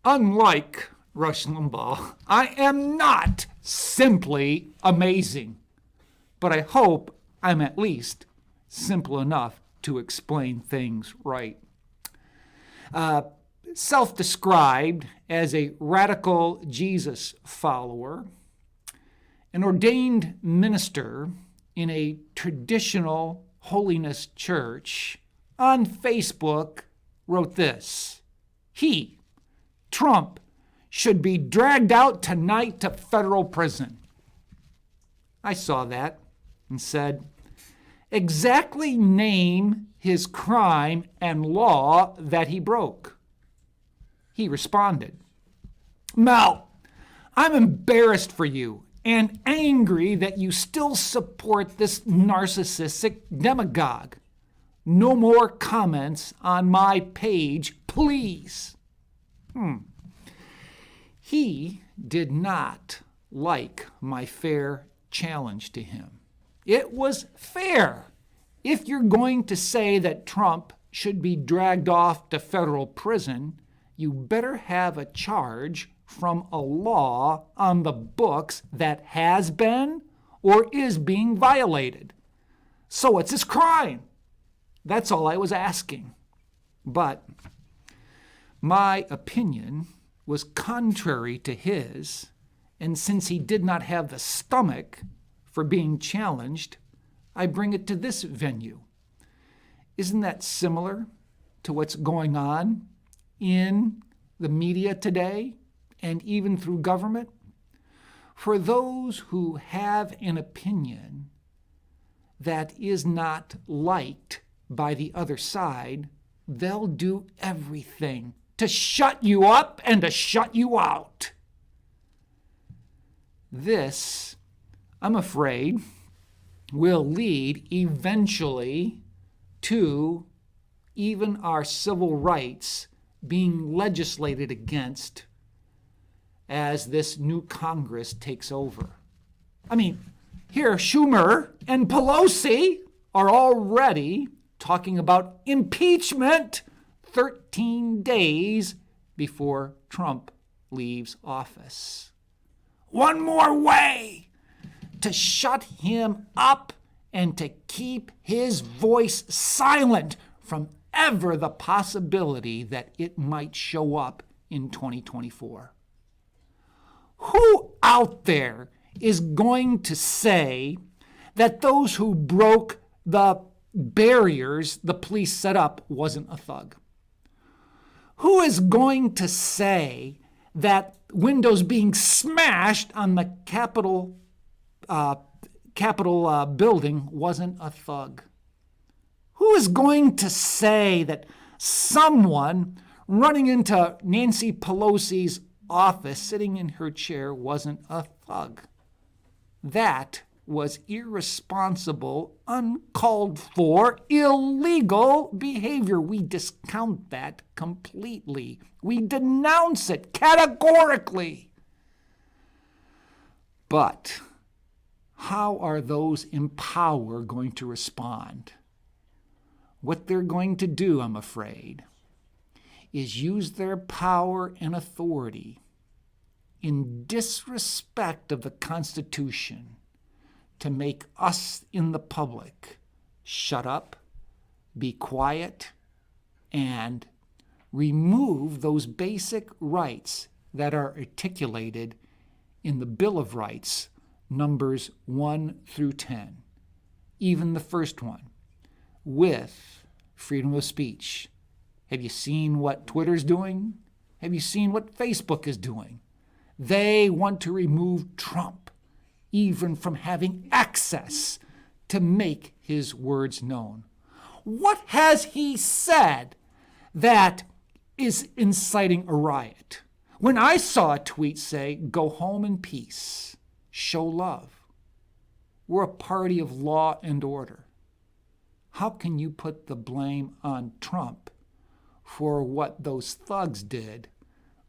Unlike Rush Limbaugh, I am not simply amazing, but I hope I'm at least simple enough to explain things right. Self-described as a radical Jesus follower, an ordained minister in a traditional holiness church, on Facebook wrote this: he, Trump, should be dragged out tonight to federal prison. I saw that and said, exactly name his crime and law that he broke. He responded, Mel, I'm embarrassed for you and angry that you still support this narcissistic demagogue. No more comments on my page, please. He did not like my fair challenge to him. It was fair. If you're going to say that Trump should be dragged off to federal prison, you better have a charge from a law on the books that has been or is being violated. So it's his crime. That's all I was asking. But my opinion was contrary to his, and since he did not have the stomach for being challenged, I bring it to this venue. Isn't that similar to what's going on in the media today and even through government? For those who have an opinion that is not liked by the other side, they'll do everything to shut you up and to shut you out. This, I'm afraid, will lead eventually to even our civil rights being legislated against as this new Congress takes over. I mean, here Schumer and Pelosi are already talking about impeachment 13 days before Trump leaves office. One more way to shut him up and to keep his voice silent from ever the possibility that it might show up in 2024. Who out there is going to say that those who broke the barriers the police set up wasn't a thug? Who is going to say that windows being smashed on the Capitol building wasn't a thug? Who is going to say that someone running into Nancy Pelosi's office, sitting in her chair, wasn't a thug? That was irresponsible, uncalled for, illegal behavior. We discount that completely. We denounce it categorically. But how are those in power going to respond? What they're going to do, I'm afraid, is use their power and authority in disrespect of the Constitution to make us in the public shut up, be quiet, and remove those basic rights that are articulated in the Bill of Rights, numbers 1 through 10, even the first one, with freedom of speech. Have you seen what Twitter's doing? Have you seen what Facebook is doing? They want to remove Trump even from having access to make his words known. What has he said that is inciting a riot? When I saw a tweet say, go home in peace, show love. We're a party of law and order. How can you put the blame on Trump for what those thugs did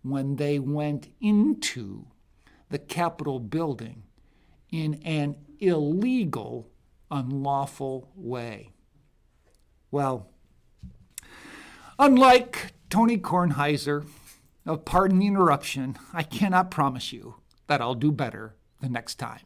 when they went into the Capitol building in an illegal, unlawful way? Well, unlike Tony Kornheiser Pardon the interruption. I cannot promise you that I'll do better the next time.